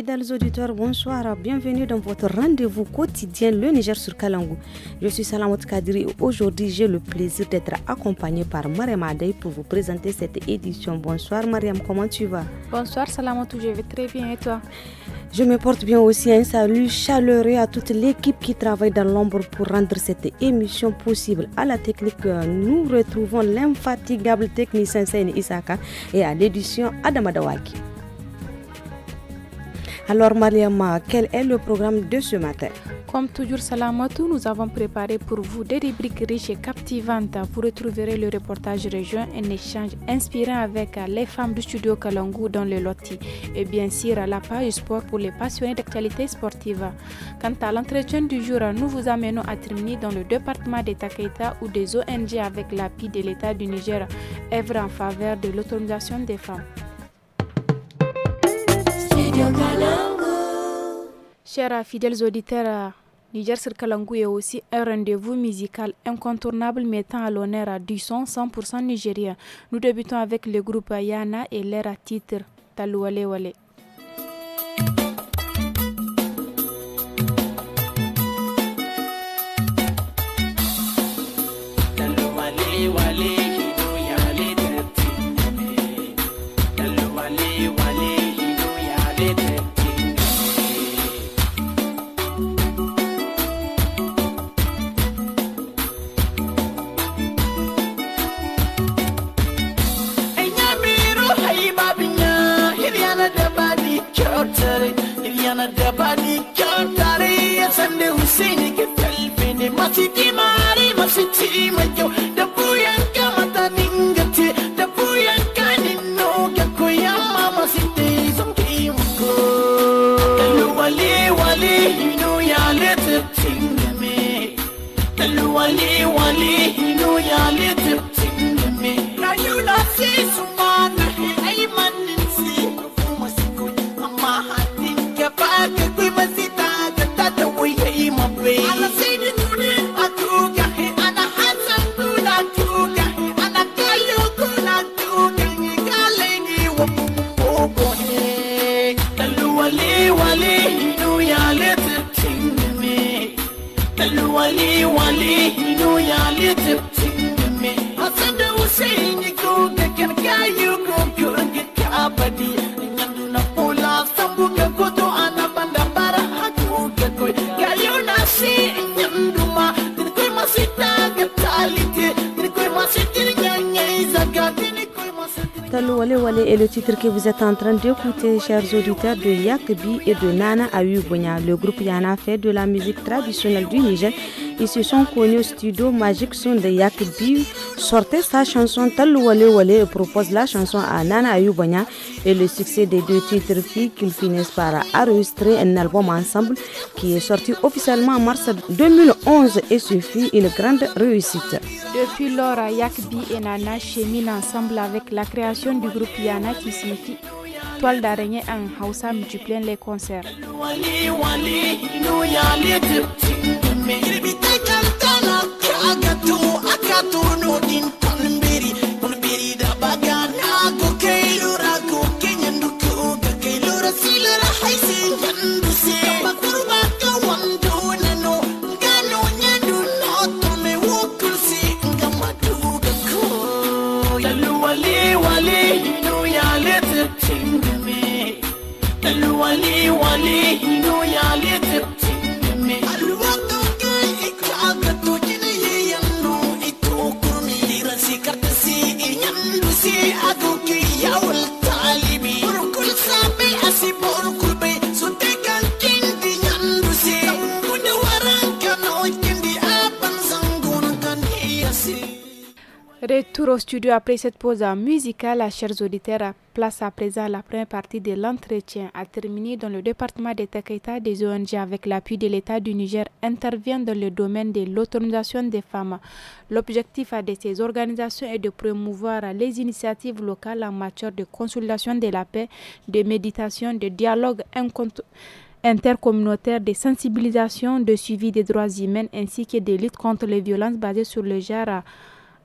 Fidèles auditeurs, bonsoir. Bienvenue dans votre rendez-vous quotidien, le Niger sur Kalangou. Je suis Salamot Kadiri et aujourd'hui, j'ai le plaisir d'être accompagnée par Mariam Adey pour vous présenter cette édition. Bonsoir Mariam, comment tu vas? Bonsoir Salamot, je vais très bien et toi? Je me porte bien aussi. Un salut chaleureux à toute l'équipe qui travaille dans l'ombre pour rendre cette émission possible. À la technique, nous retrouvons l'infatigable technicien Seyni Isaka et à l'édition Adama Dawaki. Alors Mariam, quel est le programme de ce matin? Comme toujours Salamatou, nous avons préparé pour vous des rubriques riches et captivantes. Vous retrouverez le reportage région, un échange inspirant avec les femmes du studio Kalangu dans le loti. Et bien sûr, la page sport pour les passionnés d'actualité sportive. Quant à l'entretien du jour, nous vous amenons à terminer dans le département de Takaïta où des ONG avec l'appui de l'État du Niger œuvrent en faveur de l'autonomisation des femmes. Chers fidèles auditeurs, Niger sur Kalangu est aussi un rendez-vous musical incontournable mettant à l'honneur du son 100% nigérien. Nous débutons avec le groupe Yana et leur titre Talouale Wale. Iliana dabadi kantari sande Hussein ke talbene masiti mari masiti majo da buyan kamata ningati da buyan kanino ke koyama masiti somki muko dalu wali wali no ya lete tingame dalu wali wali no ya lete tingame na you na see sumana ay maninsi fumasiko amma Pake kui masita gata wuye mabwe ala sidi tuni atuga ana hasan kuna tuga ana kayo kuna tuga ngale ni wopo he talu wali wali no ya lete tingame talu wali wali no ya lete tingame hasan de Hussein ko kan kayo ko get kabadi nyanduna pola sambuga goto Talou Wale Wale est le titre que vous êtes en train d'écouter, chers auditeurs, de Yakbi et de Nana Ayubonya. Le groupe Yana fait de la musique traditionnelle du Niger. Ils se sont connus au studio Magic Son de Yakbi. Sortait sa chanson Talou Wale Wale et propose la chanson à Nana Ayubonya. Et le succès des deux titres fit qu'ils finissent par enregistrer un album ensemble qui est sorti officiellement en mars 2011 et ce fut une grande réussite. Depuis lors, Yakbi et Nana cheminent ensemble avec la création du groupe Yana qui signifie toile d'araignée en Hausa multipliant les concerts. Wali wali no ya lete tingame alwato ke ikagatu jine yanu ito kurmi dirasi kartasi yandusi aduki yawal talibi urkul sabe asibor kulbe sutekan kindi yandusi kuda waranka no kindi apan sangun kan yasi. Retour au studio après cette pause musicale, chers auditeurs. Place à présent la première partie de l'entretien à terminer dans le département de Takaïta. Des ONG avec l'appui de l'État du Niger interviennent dans le domaine de l'autonomisation des femmes. L'objectif de ces organisations est de promouvoir les initiatives locales en matière de consolidation de la paix, de méditation, de dialogue intercommunautaire, de sensibilisation, de suivi des droits humains ainsi que de lutte contre les violences basées sur le genre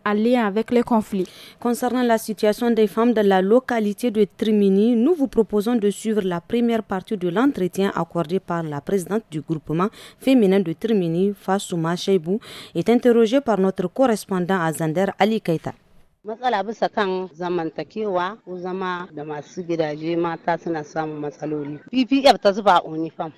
en lien avec les conflits. Concernant la situation des femmes dans la localité de Trimini, nous vous proposons de suivre la première partie de l'entretien accordé par la présidente du groupement féminin de Trimini, Fassouma Cheibou, est interrogée par notre correspondant à Zander, Ali Keita. Matsala bisa kan zamantakewa ko zama da masu gidaje mata suna samun matsaloli. PPF ta zuba uniform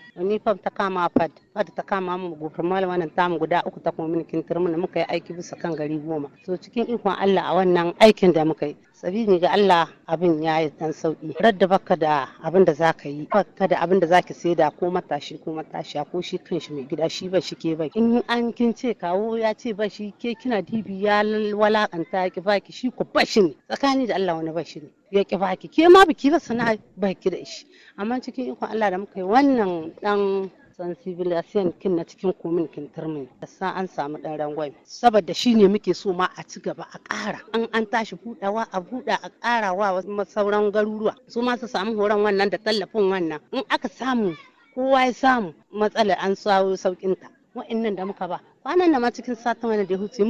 ta kama fad ta kama mu gofar wannan tamu guda uku ta kuma mulkin turmin muka yi aiki bisa kan gari 10. To cikin ikon Allah a wannan aikin da muka yi sabini ga Allah abin ya yi dan sauki. Radda baka da abin da zaka yi, baka da abin da zaka saida ko matashi ko matashiya ko shi kanshi mai gida shi ba shi ke ba. In an kin ce kawo ya ce ba shi ke kina dibi ya walakanta ki baki shi ko bashi ne tsakani da Allah wani bashi ne ya ki baki ke ma biki ba sana baki da shi amma cikin ikon Allah da muka yi wannan dan sensibilisation kin na cikin komin kin turmin sa an samu dan rangwame saboda shine muke so ma a ci gaba a ƙara an tashi budawa a buda a ƙara wa sauran garuruwa su ma su samu horon wannan da tallafin wannan in aka samu kowa ya samu matsalar an sawo saukin ta wa'annan da muka ba kwanan da ma cikin satin wannan da ya huce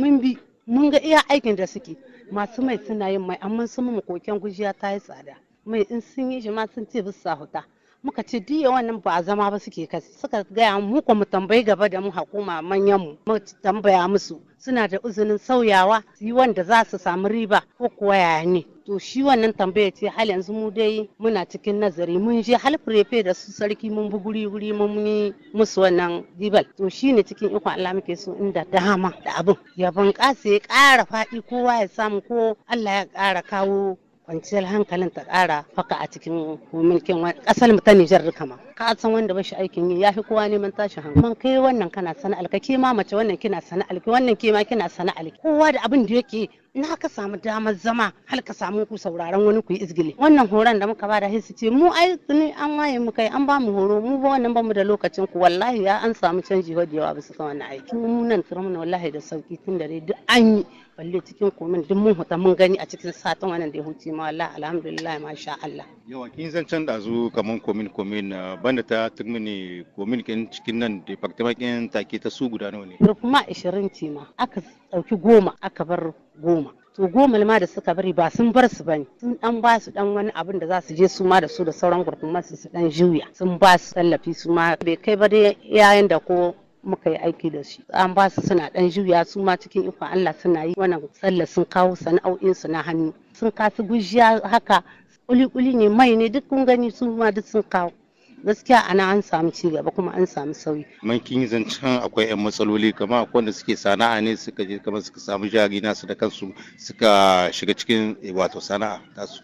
mun ga iya aikin da suke masu mai suna yin mai amma sun mu koken gujiya ta yi tsada mai in sun yi shi ma sun ce bisa huta muka ce diya wannan ba a zama ba suke kasi suka gaya mu ko mu tambayi gaba da mu hukuma manyan mu tambaya musu suna da uzinin sauyawa su yi wanda za su samu riba ko kuwa yaya ne to shi wannan tambaya ce hal yanzu mu dai muna cikin nazari mun je hal prefe da su sarki mun bi guri mun yi musu wannan dibal to shine cikin ikon Allah muke so inda dama da abin ya bunƙasa ya ƙara faɗi kowa ya samu ko Allah ya ƙara kawo kwanciyar hankalin ta ƙara faka a cikin mulkin ƙasar mu ta Nijar duka ma ka san wanda ba shi aikin yi yafi kowa neman tashin hankali man kai wannan kana sana'al ka ke ma mace wannan kina sana'al ki wannan ke ma kina sana'al kowa da abin da yake na ka samu damar zama har ka samu ku sauraron wani ku yi izgili wannan horon da muka bada sai su ce mu ai tuni an waye mu kai an ba mu horo mu ba wannan ba mu da lokacin ku wallahi ya an samu canji hodewa bisa kan wannan aiki mu nan turmin wallahi da sauki tun da dai duk an yi balle cikin komin duk mun huta mun gani a cikin satin wannan da ya huce ma wallahi alhamdulillah masha Allah yawa kin san can da zu kaman komin banda ta turmini komin kin cikin nan department kin take ta su guda nawa ne kuma 20 ce ma aka dauki 10 aka bar 10 to 10 ma da suka bari ba sun bar su bane sun dan ba su dan wani abin da za su je su ma da su da sauran gurbin masu su dan juya sun ba su tallafi su ma bai kai ba dai yayin da ko muka yi aiki da shi an ba su suna dan juya su ma cikin ikon Allah suna yi wannan sallah sun kawo sana'o'in su na hannu sun kasu gujiya haka kuli ne mai ne duk kun gani su ma duk sun kawo gaskiya ana an samu ci gaba kuma an samu sauyi man kin zancen akwai yan matsaloli kamar akwai wanda suke sana'a ne suka je kamar suka samu jari nasu da kansu suka shiga cikin wato sana'a tasu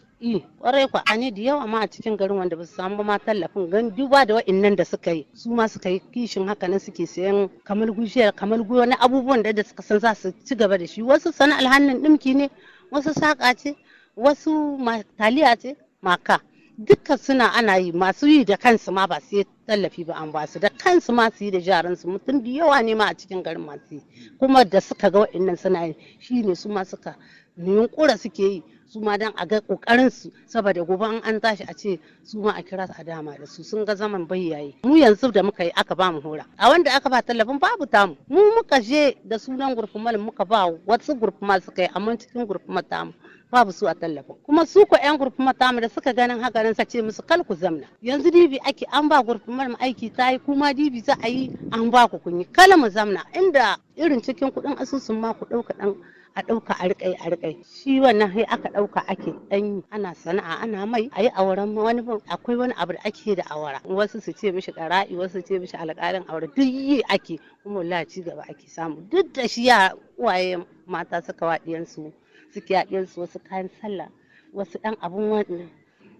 kwarai kwa ne da yawa ma a cikin garin wanda ba su samu ma tallafin gan duba da wa'annan da suka yi su ma suka yi kishin haka nan suke sayan kamar gujiyar kamar wani abubuwan da suka san za su ci gaba da shi wasu sana'ar hannun ɗinki ne wasu saƙa ce wasu taliya ce maka dukkan suna ana yi masu yi da kansu ma ba su yi tallafi ba an ba su da kansu ma su yi da jaransu mutum da yawa ne ma a cikin garin masu yi kuma da suka ga wa'annan suna yi shi ne su ma suka yunkura suke yi su ma don a ga kokarin su saboda gobe an tashi a ce su ma a kira su a dama da su sun ga zaman bayyaye mu yanzu da muka yi aka ba mu hora a wanda aka ba tallafin babu tamu mu muka je da sunan gurfumal muka ba wasu gurfuma suka yi amma cikin gurfuma tamu babu su a tallafin kuma su ko yan gurfuma tamu da suka ganin haka nan sace musu kal ku zamna yanzu dibi ake an ba gurfumar mu aiki ta yi kuma dibi za a yi an ba ku kunyi kala mu zamna inda irin cikin kuɗin asusun ma ku ɗauka ɗan a ɗauka a riƙai shi wannan sai aka ɗauka ake ɗan ana sana'a ana mai a yi auren wani akwai wani abu da ake da awara wasu su ce mishi ƙara'i wasu su ce mishi alƙalin aure duk yi ake kuma wallahi ci gaba ake samu duk da shi ya uwaye mata suka waɗiyansu suke yaɗiyansu wasu kayan sallah wasu ɗan abun wani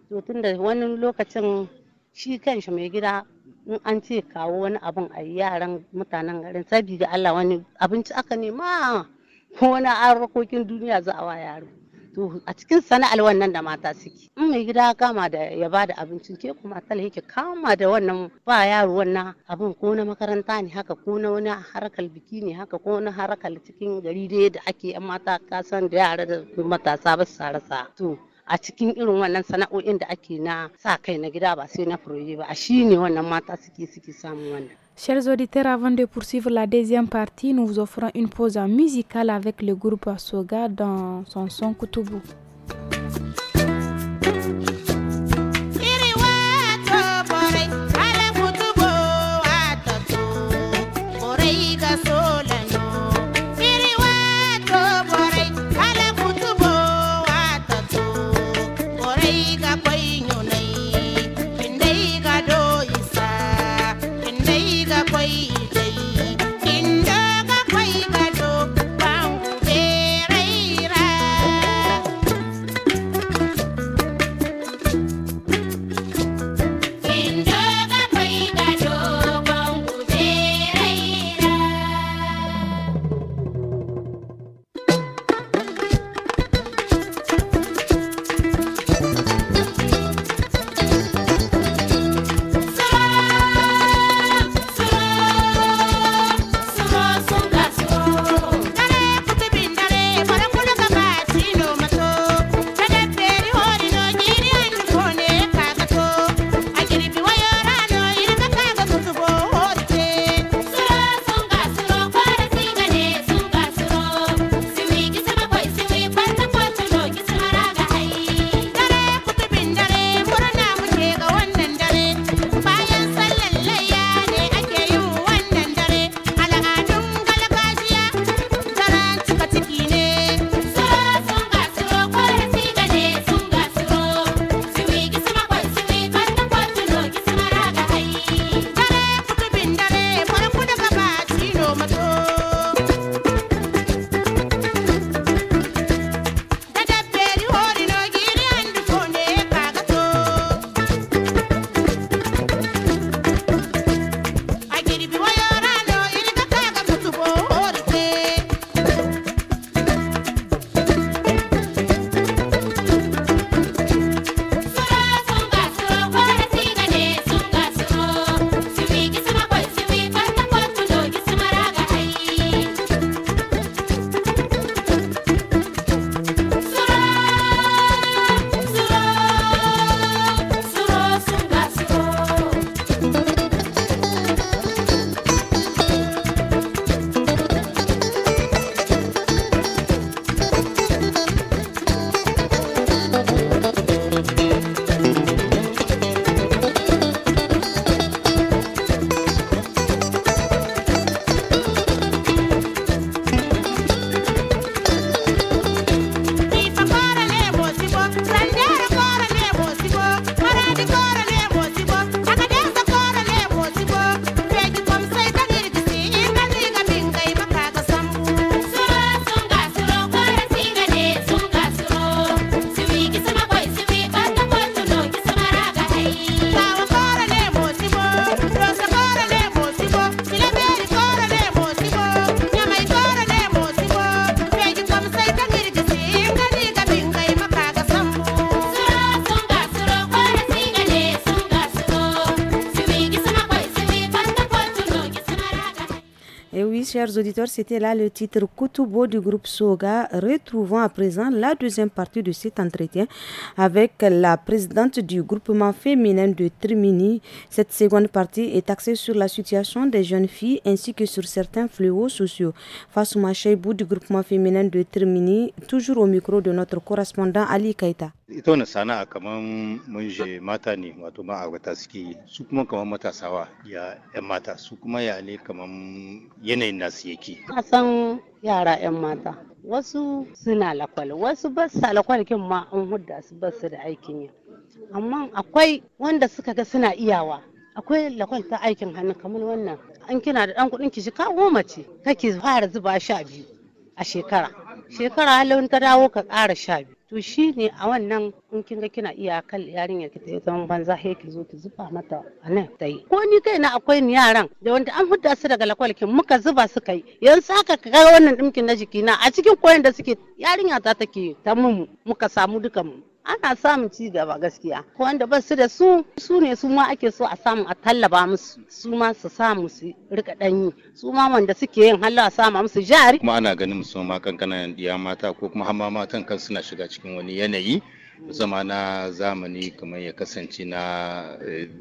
to tun da wani lokacin shi kanshi mai gida in an ce kawo wani abun a yaran mutanen garin sabida Allah wani abinci aka nema ko wani harkokin duniya za a wa yaro to a cikin sana'ar wannan da mata suke in mai gida kama da ya bada abincin ke kuma tal yake kama da wannan ba yaro wannan abin ko na makaranta ne haka ko na wani harkar biki ne haka ko na harkar cikin gari dai da ake yan mata kasan da yara da matasa ba su rasa to a cikin irin wannan sana'o'in da ake na sa kai na gida ba sai na furoje ba a shine wannan mata suke samun wannan Chers auditeurs, avant de poursuivre la deuxième partie, nous vous offrons une pause musicale avec le groupe Soga dans son son Kutubu. Chers auditeurs, c'était là le titre Kutubo du groupe Soga. Retrouvons à présent la deuxième partie de cet entretien avec la présidente du groupement féminin de Trimini. Cette seconde partie est axée sur la situation des jeunes filles ainsi que sur certains fléaux sociaux. Fasouma Cheibou du groupement féminin de Trimini, toujours au micro de notre correspondant Ali Kaita. Ita wannan sana'a kaman mun je mata ne wato ma'aurata suke yi su kuma kaman matasawa ya 'yan mata su kuma ya ne kaman yanayin nasu yake. Kasan yara 'yan mata wasu suna lakwal wasu ba su lakwal kin ma an hudda su ba su da aikin yi amma akwai wanda suka ga suna iyawa akwai lakwal ta aikin hannu kamar wannan an kina da dan kudin ki shi ka goma ce kake fara zuba 12 a shekara halin ta dawo ka ƙara 12 to shi ne a wannan in kin ga kina iya kan yarinya ki ta zaman banza sai ki zo ki zuba mata a nan ta yi ko ni kai na akwai ni yaran da wanda an hudda su daga lakwalkin muka zuba su kai yanzu haka ka ga wannan dimkin na jiki na a cikin koyon da suke yarinya ta take ta mu muka samu dukan mu ana samun ci gaba gaskiya ko wanda ba su da su ne su ma ake so a samu a tallaba musu su ma su samu su rika danyi su ma wanda suke yin halla a samu musu jari kuma ana ganin musu ma kankanan diya mata ko kuma hamma matan kan suna shiga cikin wani yanayi zama na zamani kamar ya kasance na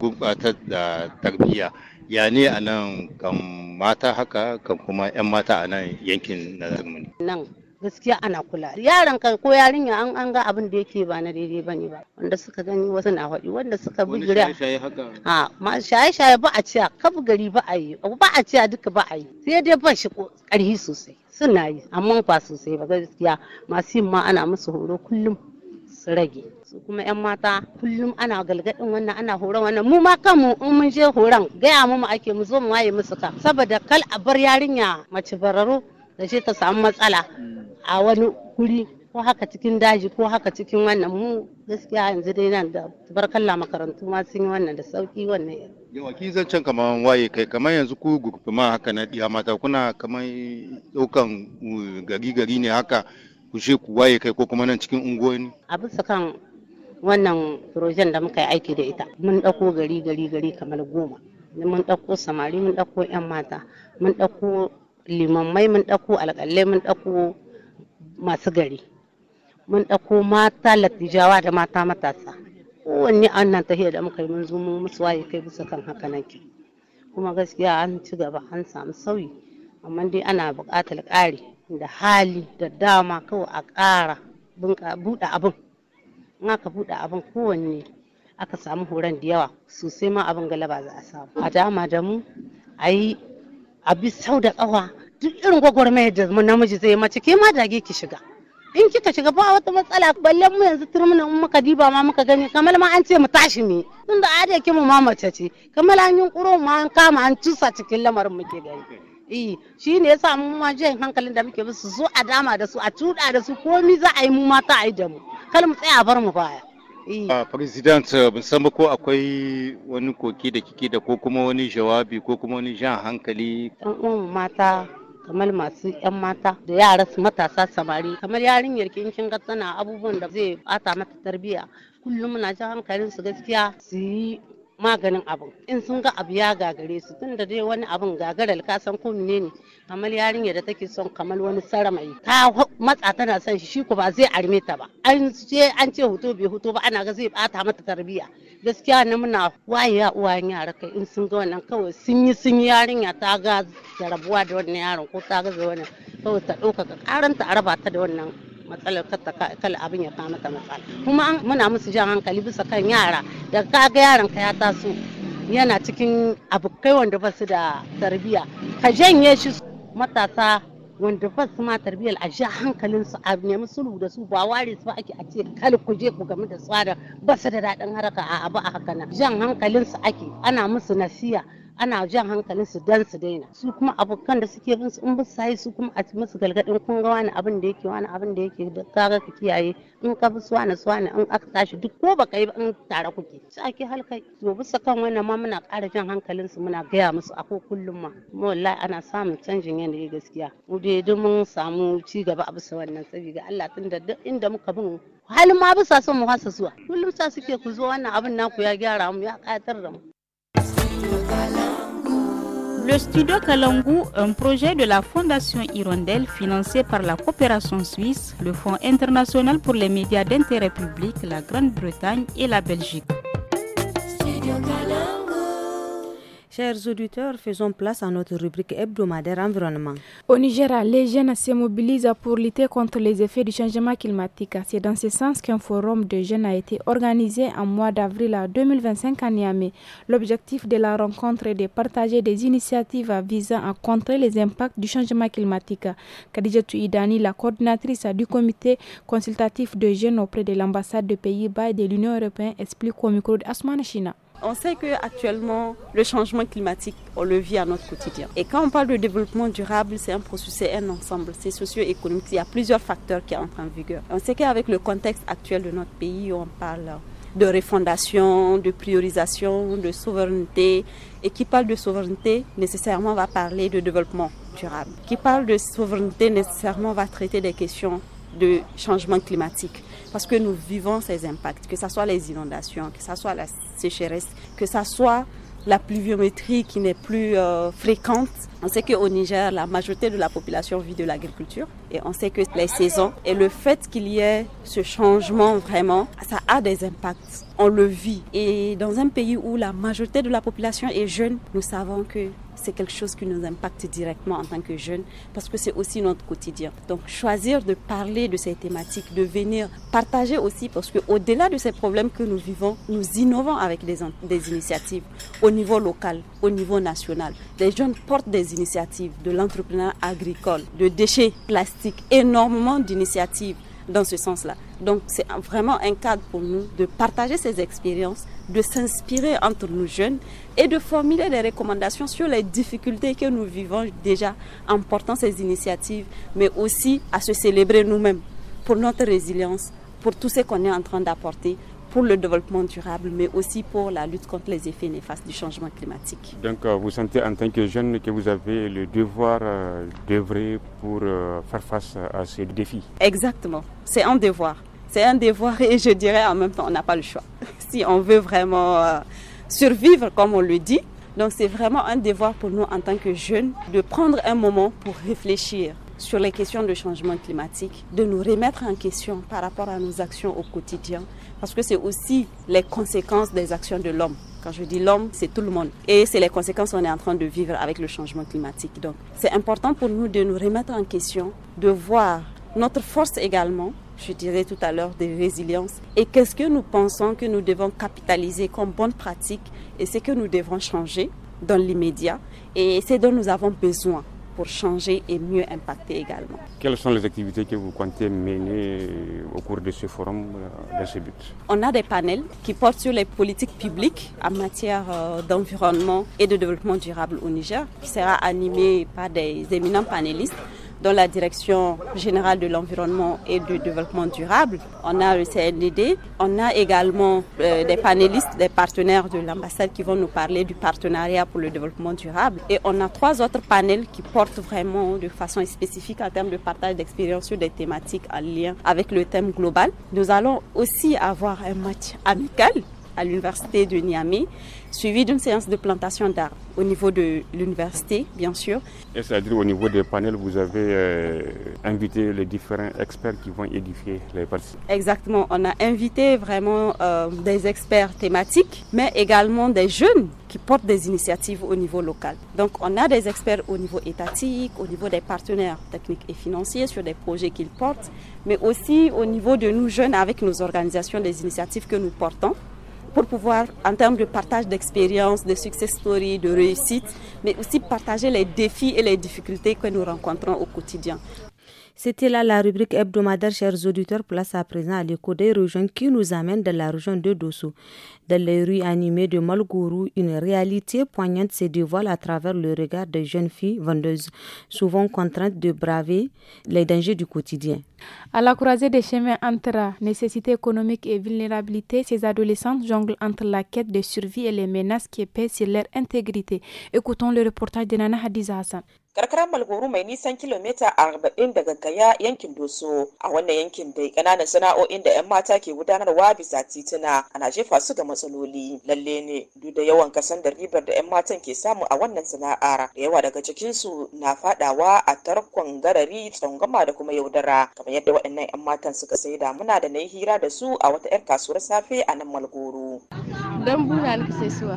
gurbatar da tarbiyya ya ne a nan kan mata haka kan kuma 'yan mata a nan yankin na Zurmuni. Nan gaskiya ana kula yaron ka ko yarinya an ga abin da yake ba na daidai bane ba wanda suka gani wasu na faɗi wanda suka bi gari ma shaye ba a ciya kafu gari ba a yi ba a ciya duka ba a yi sai dai ba shi ƙarfi sosai suna yi amma ba sosai ba gaskiya masu yin ma ana musu horo kullum su rage su kuma 'yan mata kullum ana galgadin wannan ana horon wannan mu ma kanmu in mun je horon gaya mu ake mu zo mu waye musu ka saboda kal a bar yarinya mace bararo da shi ta samu matsala a wani guri ko haka cikin daji ko haka cikin wannan mu gaskiya yanzu dai nan da barkalla makarantu ma sun yi wannan da sauki wannan yawa ki zancen kamar waye kai kamar yanzu ku gurfuma haka na diya mata kuna kamar daukan gari ne haka ku she ku waye kai ko kuma nan cikin unguwanni a bisa kan wannan projen da muka yi aiki da ita mun dauko gari kamar 10 mun dauko samari mun dauko 'yan mata mun dauko limammai mun dauko alƙalai mun dauko masu gari mun ɗauko mata latijawa da mata matasa kowanne an nan tahiyar da muka yi mun zo mun musu waye kai bisa kan haka nake kuma gaskiya an ci gaba an samu sauyi amma dai ana buƙatar ƙari da hali da dama kawai a ƙara buɗe abin in aka buɗe abin kowanne aka samu horon da yawa sosai ma abin galaba za a samu a dama da mu a yi abi sau da ƙawa duk irin gwagwarmayar da namiji zai mace ke ma dage ki shiga in kika shiga ba wata matsala balle mu yanzu turmuna in muka diba ma muka gani kamar ma an ce mu tashi me tunda a da mu ma mace ce kamar an yunkuro ma an kama an tusa cikin lamarin muke gani shi ne yasa mu ma jin hankalin da muke su zo a dama da su a tuda da su komai za a yi mu mata a yi da mu kar mu tsaya bar mu baya President musamman ko akwai wani koki da kike da ko kuma wani jawabi ko kuma wani jan hankali ɗan mata kamar masu 'yan mata da yara matasa samari kamar yarinyar kin ga tana abubuwan da zai bata mata tarbiyya kullum muna jan hankalin su gaskiya su yi maganin abin in sun ga abu ya gagare su tunda dai wani abin gagaral ka san ko ne kamar yarinya da take son kamar wani saramai ta matsa tana son shi ko ba zai arme ta ba an ce hoto bai hoto ba ana ga zai bata mata tarbiyya gaskiya ne muna wayewa uwayen yara kai in sun ga wannan kawai sun yi yarinya ta ga jarabuwa da wannan yaron ko ta ga wannan kawai ta dauka karanta a raba ta da wannan matsalar kala abin ya kama mata matsala kuma muna musu jan hankali bisa kan yara da kaga yaron ka ya taso yana cikin abokai wanda ba su da tarbiyya ka janye shi matasa wanda ba su ma tarbiyyar a ja hankalin su a nemi sulhu da su ba ware su ba ake a ce kal ku je ku game da tsada ba su da daɗin haraka a abu a haka nan jan hankalin su ake ana musu nasiya ana jan hankalin su dan su daina su kuma abokan da suke bin su in ba sai su kuma a musu galgadin kun ga wani abin da yake da kaga ka kiyaye in ka bi suwana in aka tashi duk ko baka yi ba in tare kuke sai ake halkai to bisa kan wannan ma muna ƙara jan hankalin su muna gaya musu a ko kullum ma kuma wallahi ana samun canjin yanayi gaskiya mu dai duk mun samu ci gaba a bisa wannan saboda Allah tunda duk inda muka bin halin ma bisa son mu hasa zuwa kullum sa suke ku zo wannan abin naku ya gyara mu ya ƙayatar da mu. Le studio Kalangu, un projet de la Fondation Hirondelle financé par la coopération suisse, le Fonds international pour les médias d'intérêt public, la Grande-Bretagne et la Belgique. Chers auditeurs, faisons place à notre rubrique hebdomadaire environnement. Au Niger, les jeunes se mobilisent pour lutter contre les effets du changement climatique. C'est dans ce sens qu'un forum de jeunes a été organisé en mois d'avril 2025 à Niamey. L'objectif de la rencontre est de partager des initiatives visant à contrer les impacts du changement climatique. Khadijatou Idani, la coordinatrice du comité consultatif de jeunes auprès de l'ambassade des Pays-Bas et de l'Union européenne, explique au micro d'Asmane China. On sait qu'actuellement, le changement climatique, on le vit à notre quotidien. Et quand on parle de développement durable, c'est un processus, c'est un ensemble, c'est socio-économique. Il y a plusieurs facteurs qui entrent en vigueur. On sait qu'avec le contexte actuel de notre pays, on parle de refondation, de priorisation, de souveraineté. Et qui parle de souveraineté, nécessairement va parler de développement durable. Qui parle de souveraineté, nécessairement va traiter des questions de changement climatique. Parce que nous vivons ces impacts, que ce soit les inondations, que ce soit la sécheresse, que ce soit la pluviométrie qui n'est plus fréquente. On sait qu'au Niger, la majorité de la population vit de l'agriculture et on sait que les saisons et le fait qu'il y ait ce changement vraiment, ça a des impacts. On le vit et dans un pays où la majorité de la population est jeune, nous savons que c'est quelque chose qui nous impacte directement en tant que jeunes parce que c'est aussi notre quotidien. Donc choisir de parler de ces thématiques, de venir partager aussi parce qu'au-delà de ces problèmes que nous vivons, nous innovons avec des initiatives au niveau local, au niveau national. Les jeunes portent des initiatives de l'entrepreneuriat agricole, de déchets plastiques, énormément d'initiatives dans ce sens-là. Donc c'est vraiment un cadre pour nous de partager ces expériences, de s'inspirer entre nous jeunes et de formuler des recommandations sur les difficultés que nous vivons déjà en portant ces initiatives, mais aussi à se célébrer nous-mêmes pour notre résilience, pour tout ce qu'on est en train d'apporter, pour le développement durable, mais aussi pour la lutte contre les effets néfastes du changement climatique. Donc vous sentez en tant que jeune que vous avez le devoir d'œuvrer pour faire face à ces défis? Exactement, c'est un devoir. C'est un devoir et je dirais en même temps on n'a pas le choix. Si on veut vraiment survivre comme on le dit, donc c'est vraiment un devoir pour nous en tant que jeunes de prendre un moment pour réfléchir sur les questions de changement climatique, de nous remettre en question par rapport à nos actions au quotidien, parce que c'est aussi les conséquences des actions de l'homme. Quand je dis l'homme, c'est tout le monde. Et c'est les conséquences qu'on est en train de vivre avec le changement climatique. Donc c'est important pour nous de nous remettre en question, de voir notre force également, je dirais tout à l'heure, de résilience. Et qu'est-ce que nous pensons que nous devons capitaliser comme bonne pratique et ce que nous devons changer dans l'immédiat et ce dont nous avons besoin pour changer et mieux impacter également. Quelles sont les activités que vous comptez mener au cours de ce forum dans ce but? On a des panels qui portent sur les politiques publiques en matière d'environnement et de développement durable au Niger, qui sera animé par des éminents panélistes dans la direction générale de l'environnement et du développement durable. On a le CNDD, on a également des panélistes, des partenaires de l'ambassade qui vont nous parler du partenariat pour le développement durable. Et on a 3 autres panels qui portent vraiment de façon spécifique en termes de partage d'expériences sur des thématiques en lien avec le thème global. Nous allons aussi avoir un match amical à l'université de Niamey, suivi d'une séance de plantation d'arbres au niveau de l'université, bien sûr. Et c'est-à-dire au niveau des panels, vous avez invité les différents experts qui vont édifier les participants? Exactement, on a invité vraiment des experts thématiques, mais également des jeunes qui portent des initiatives au niveau local. Donc on a des experts au niveau étatique, au niveau des partenaires techniques et financiers sur des projets qu'ils portent, mais aussi au niveau de nous jeunes avec nos organisations, des initiatives que nous portons, pour pouvoir, en termes de partage d'expériences, de success stories, de réussite, mais aussi partager les défis et les difficultés que nous rencontrons au quotidien. C'était là la rubrique hebdomadaire, chers auditeurs. Place à présent à l'écho des régions qui nous amène dans la région de Dosso. Dans les rues animées de Malgourou, une réalité poignante se dévoile à travers le regard des jeunes filles vendeuses, souvent contraintes de braver les dangers du quotidien. À la croisée des chemins entre nécessité économique et vulnérabilité, ces adolescentes jonglent entre la quête de survie et les menaces qui pèsent sur leur intégrité. Écoutons le reportage de Nana Hadiza Hassan. Karkarar Malgoro mai nisan kilomita 40 daga Gaya yankin Doso, a wannan yankin dai ƙananan sana'o'in da 'yan mata ke gudanarwa bisa tituna ana jefa su ga matsaloli. Lalle ne duk da yawan kasan da ribar da 'yan matan ke samu a wannan sana'ar, da yawa daga cikinsu na fadawa a tarkon garari, tsangwama da kuma yaudara, kamar yadda waɗannan 'yan matan suka saida. Muna da nayi hira da su a wata 'yar kasuwar safe a nan Malgoro. Dan buna nake sai suwa.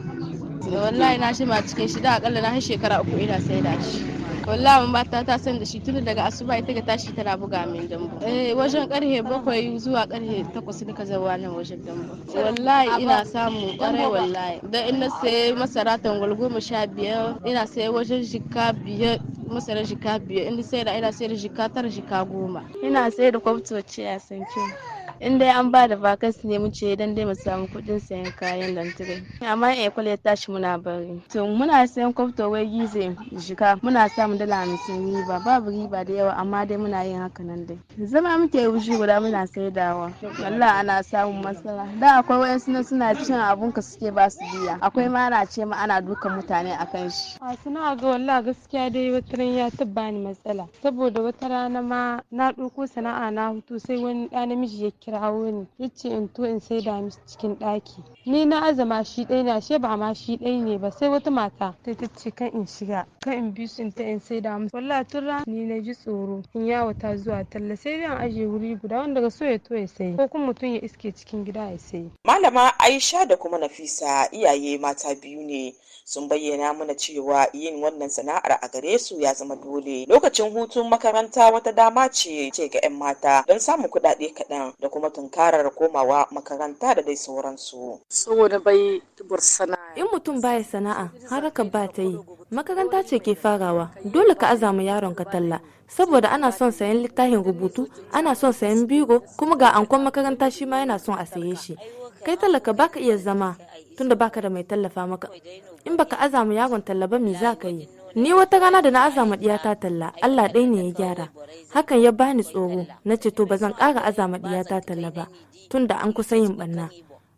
Wallahi na shi ma cikin shi da akalla na shekara 3 ina saida shi. Wallahi mun bata ta san da shi tun daga asuba ita ga tashi tana buga min dambu. Wajen karhe 7 zuwa karhe 8 nika zawa nan wajen dambu. Wallahi ina samu kwarai wallahi. Dan in na sai masara tangwal 15 ina sai wajen jika 5 masara jika 5 in sai da ina sai da jika 9 jika 10. Ina sai da kwabtoci a sanke. In dai an ba da vakas ne mu ce dan dai mu samu kuɗin sayan kayan lantare. Amma kwale ya tashi muna bari. To muna sayan kwabto wai gize jika muna samu dala 50 riba, babu riba da yawa amma dai muna yin haka nan dai. Zama muke wushi guda muna saidawa. Wallahi ana samun matsala. Da akwai wayansu suna cin abun ka suke ba su biya. Akwai ma ana ce ma ana dukan mutane akan shi. A suna ga wallahi gaskiya dai wataran ya tabba ni matsala. Saboda wata rana ma na ɗauko sana'a na hutu sai wani ɗa namiji ya kirawo ni yace in to in saida mishi cikin ɗaki. Ni na azama shi ɗaya ne, ashe ba ma shi ɗaya ne ba, sai wata mata ta ce kan in shiga, kan in bi su in ta in saida musu. Wallahi tun ni na ji tsoro in yawo ta zuwa talla, sai dai an aje wuri guda wanda ga so ya to ya sayi ko kuma mutum ya iske cikin gida ya sayi. Malama Aisha da kuma Nafisa iyaye mata biyu ne, sun bayyana mana cewa yin wannan sana'ar a gare su ya zama dole. Lokacin hutun makaranta wata dama ce ga 'yan mata don samun kuɗaɗe kaɗan da kuma tunkarar komawa makaranta da dai sauransu. Saboda bai tubur sana'a. In mutum baya sana'a haraka ba ta yi, makaranta ce ke farawa, dole ka azama yaron ka talla. Saboda ana son sayan littafin rubutu, ana son sayan biro, kuma ga ankon makaranta shi ma yana son a saye shi. Kai talaka baka iya zama tunda baka da mai tallafa maka. In baka azama yaron talla ba me za ka yi? Ni wata rana da na azama diyata talla, Allah ɗaya ne ya gyara. Hakan ya bani tsoro, na ce to ba zan ƙara azama diyata talla ba, tunda an kusa yin ɓanna.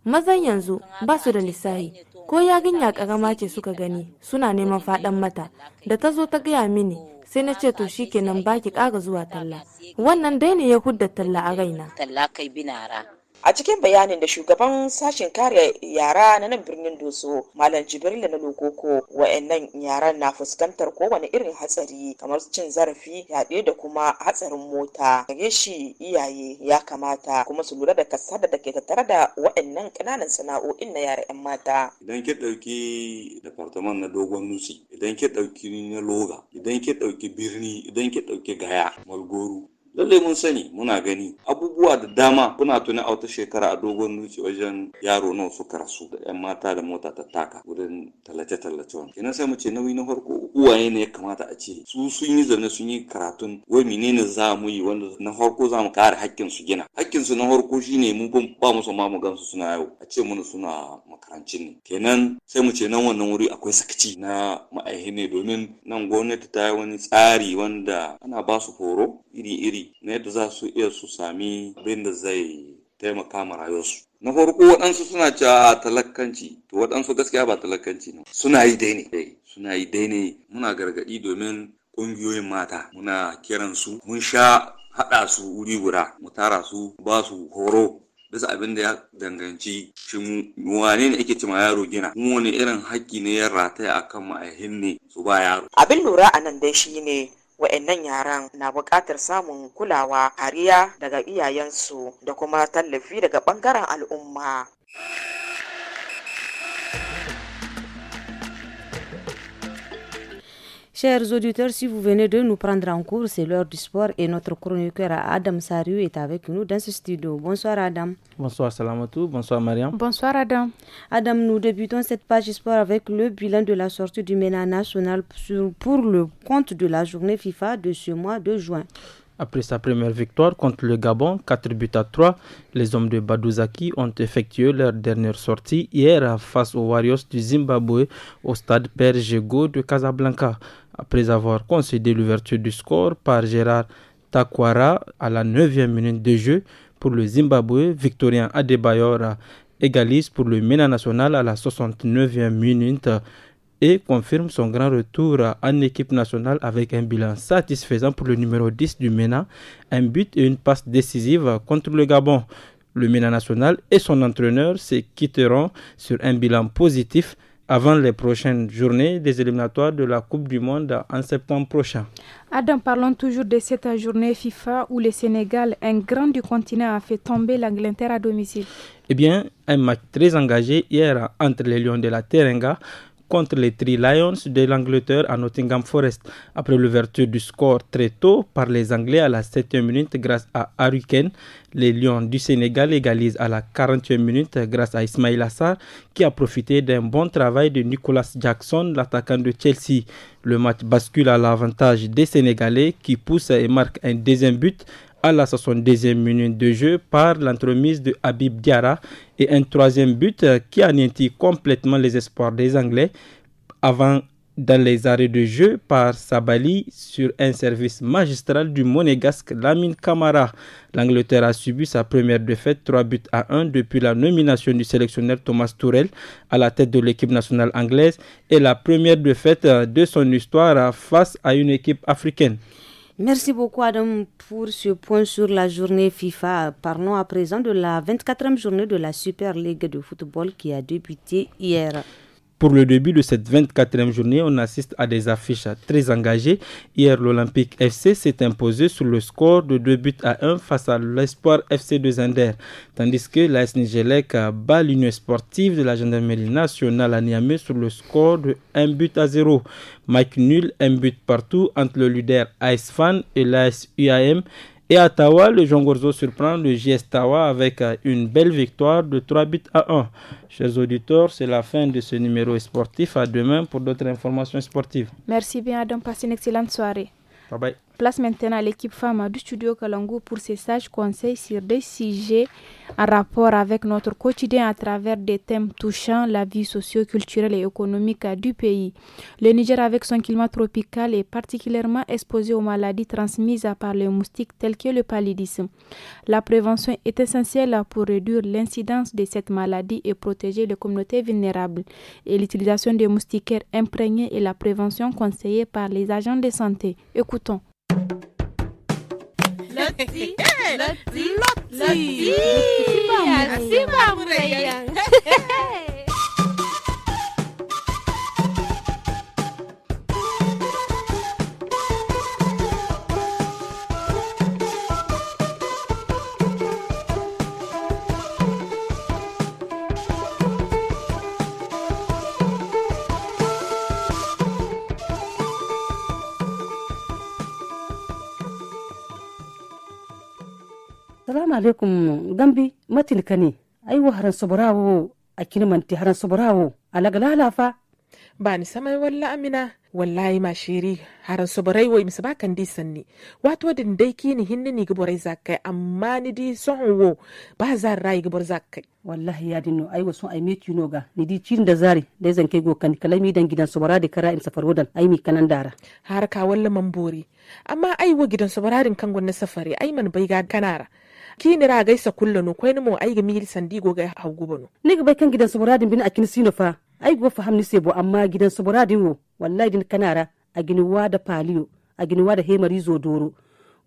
Mazan yanzu ba su da lissahi, ko yarinya ƙarama ce suka gani suna neman faɗan mata, da ta zo ta gaya mini sai na ce to shikenan baki ƙara zuwa talla. Wannan dai ne ya hudda talla a raina. Talla kai binara. A cikin bayanin da shugaban sashen kare yara na nan birnin Doso, Malam Jibril na Lokoko, wa'annan yaran na fuskantar kowane irin hatsari kamar cin zarafi, yaɗe da kuma hatsarin mota. Gare shi iyaye ya kamata kuma su lura da kasada da ke tattare da wa'annan ƙananan sana'o'in na yara 'yan mata. Idan ki ɗauki departament na Dogon Dutse, idan ki ɗauki na Loga, idan ki ɗauki Birni, idan ki ɗauki Gaya, Malgoro, lallai mun sani muna gani abubuwa da dama. Kuna tuni a wata shekara a Dogon Dutse wajen yaro nawa suka rasu da 'yan mata da mota ta taka wurin tallace-tallace wani. Kenan sai mu ce nauyi na farko uwaye ne ya kamata a ce su sun yi zane sun yi karatun wai menene za mu yi wanda na farko za mu kare hakkin su gina. Hakkin su na farko shine mu ba mu so ma mu gansu suna yau a ce mun suna makarancin ne. Kenan sai mu ce nan wannan wuri akwai sakaci na ma'aihi ne, domin nan gwamnati ta yi wani tsari wanda ana ba su horo iri-iri na yadda za su iya su sami abin da zai taimaka ma rayuwarsu. Na farko waɗansu suna cewa talakanci, to waɗansu gaskiya ba talakanci ne, suna yi dai ne. Muna gargaɗi domin ƙungiyoyin mata, muna kiran su, mun sha haɗa su wuri guda, mu tara su ba su horo bisa abin da ya danganci shin wane ne ake cima yaro gina, kuma wani irin haƙƙi ne ya rataya akan ma'aihin ne su ba yaro. Abin lura a nan dai shine wa'annan yaran na buƙatar samun kulawa, kariya daga iyayensu da kuma tallafi daga ɓangaren al'umma. Chers auditeurs, si vous venez de nous prendre en cours, c'est l'heure du sport et notre chroniqueur Adam Sariou est avec nous dans ce studio. Bonsoir Adam. Bonsoir Salamatou, bonsoir Mariam. Bonsoir Adam. Adam, nous débutons cette page sport avec le bilan de la sortie du MENA national pour le compte de la journée FIFA de ce mois de juin. Après sa première victoire contre le Gabon, 4-3, les hommes de Badouzaki ont effectué leur dernière sortie hier face aux Warriors du Zimbabwe au stade Père Jego de Casablanca. Après avoir concédé l'ouverture du score par Gérard Takwara à la 9e minute de jeu pour le Zimbabwe, Victorien Adebayor égalise pour le MENA national à la 69e minute et confirme son grand retour en équipe nationale avec un bilan satisfaisant pour le numéro 10 du MENA, un but et une passe décisive contre le Gabon. Le MENA national et son entraîneur se quitteront sur un bilan positif avant les prochaines journées des éliminatoires de la Coupe du Monde en septembre prochain. Adam, parlons toujours de cette journée FIFA où le Sénégal, un grand du continent, a fait tomber l'Angleterre à domicile. Eh bien, un match très engagé hier entre les Lions de la Teranga contre les Three Lions de l'Angleterre à Nottingham Forest. Après l'ouverture du score très tôt par les Anglais à la 7e minute grâce à Harry Kane, les Lions du Sénégal égalisent à la 40e minute grâce à Ismaïla Sarr qui a profité d'un bon travail de Nicolas Jackson, l'attaquant de Chelsea. Le match bascule à l'avantage des Sénégalais qui poussent et marquent un deuxième but à la 62e minute de jeu par l'entremise de Habib Diarra et un troisième but qui anéantit complètement les espoirs des Anglais avant dans les arrêts de jeu par Sabali sur un service magistral du monégasque Lamine Camara. L'Angleterre a subi sa première défaite 3-1 depuis la nomination du sélectionneur Thomas Tuchel à la tête de l'équipe nationale anglaise et la première défaite de son histoire face à une équipe africaine. Merci beaucoup Adam pour ce point sur la journée FIFA. Parlons à présent de la 24e journée de la Super League de football qui a débuté hier. Pour le début de cette 24e journée, on assiste à des affiches très engagées. Hier, l'Olympique FC s'est imposé sur le score de 2-1 face à l'Espoir FC de Zender, tandis que l'AS Nigelec bat l'Union sportive de la Gendarmerie nationale à Niamey sur le score de 1-0. Match nul, 1 but partout entre le leader AS Fan et l'AS UAM. Et à Tawa, le Jongorzo surprend le JS Tawa avec une belle victoire de 3-1. Chers auditeurs, c'est la fin de ce numéro sportif. À demain pour d'autres informations sportives. Merci bien Adam, passez une excellente soirée. Bye bye. Place maintenant à l'équipe femme du studio Kalangu pour ses sages conseils sur des sujets en rapport avec notre quotidien à travers des thèmes touchant la vie socio-culturelle et économique du pays. Le Niger, avec son climat tropical, est particulièrement exposé aux maladies transmises par les moustiques telles que le paludisme. La prévention est essentielle pour réduire l'incidence de cette maladie et protéger les communautés vulnérables. Et l'utilisation des moustiquaires imprégnés est la prévention conseillée par les agents de santé. Écoutons. Loti. Assalamu alaikum gambi matil kani aiwo haran soborawo akini manti haran soborawo alagalala fa bani samai walla amina wallahi ma shiri haran soborai wo imsa bakan di sanni wato din dai kini hinni ni gborai zakai amma ni di sonwo ba za rai gbor zakai wallahi ya dinno aiwo son ai make you know ga ni di cin da zari dai zan kai go kan kalami dan gidan sobora da kara in safar wadan ai mi kanan dara har ka walla mambori amma aiwo gidan soborarin kan gonna safari ai man bai ga kanara kini ra gaisa kullano kwai ni mo ai ga mil sandigo ga hawgubano ni ga bai kan gidan soboradin bin akin sino fa ai go fahamni sebo amma gidan soboradin wo wallahi din kanara a giniwa da paliyo a giniwa da hemari zo doro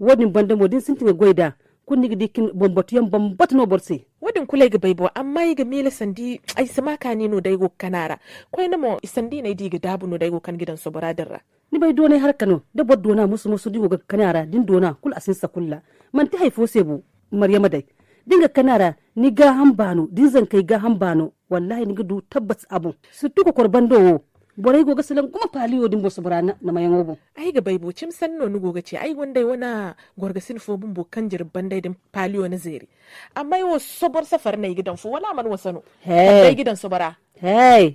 wodin banda modin sintinga goida kunni ga dikin bombatu yan bombatu no borse wodin kulai ga baibo amma yi ga mil sandi ai sama kani no dai go kanara kwai ni mo sandi ne diga dabu no dai go kan gidan soboradin ra ni bai dona har kano da bod dona musu digo ga kanara din dona kul asinsa kulla man ti haifo sebo Maryama dai dinga kanara ni ga hambano din zan kai ga hambano wallahi ni gudu tabbas abu su tuko korban dowo borai goga salan kuma paliyo din bosu burana na mayan obo ai ga baibo cim sanno ni goga ce ai wanda wana gorgasin fo bumbo kan jirban dai din paliyo na zeri amma yo sobor safar na gidan fo wala man wasano dai gidan sobara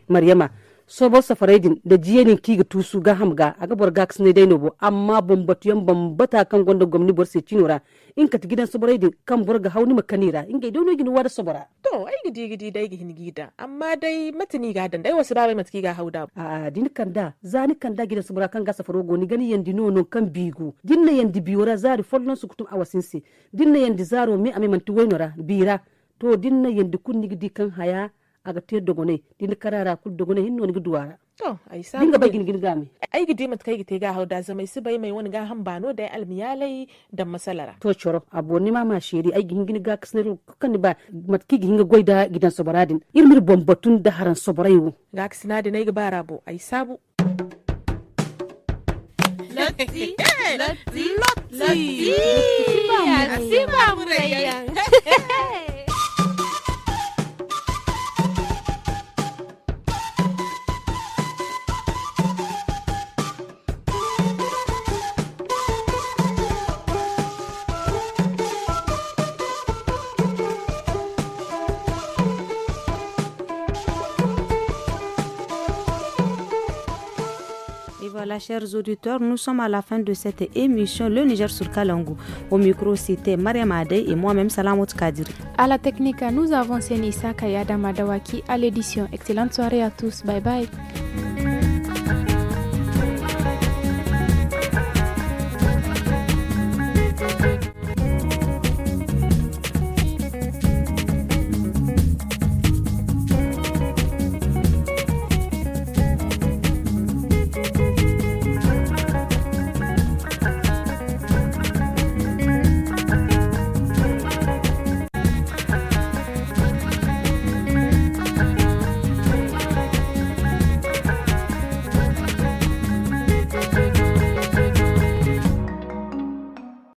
Maryama sobor safarai da jiyenin kiga tusu ga hamga aga borga ne dai no bo amma bombatu yan bambata kan gonda gomni borse cinora in ka gidan soborai din kan borga hauni makanira in ga dono gini wada sobora to ai gidi dai gihin gida amma dai matini ga dan dai wasu da bai matki ga hauda a din kan da zani kan da gidan sobora kan ga safaro goni gani yandi nono kan bigu dinna yandi biwora zari follon su kutum awasinse dinna yandi zaro mi ame manti wainora bira to dinna yandi kunni gidi kan haya aga te dogone din karara kul dogone hinno ni duwara to ai sa dinga bagin gami ai gidi mat kai gite ga hauda zamai su bai mai wani ga hambano da almiyalai da masalara to choro aboni mama shiri ai gingin ga kasnero kan ba mat ki ginga goida gidan soboradin irmir bombatun da haran soborayu ga kasina da nai ga barabo ai sabu Loti Asiba murayan Voilà, chers auditeurs, nous sommes à la fin de cette émission Le Niger sur Kalangu. Au micro, c'était Mariam Adey et moi-même Salamot Kadiri. À la technique, nous avons Sénissa Kayada Madawaki à l'édition. Excellente soirée à tous. Bye bye.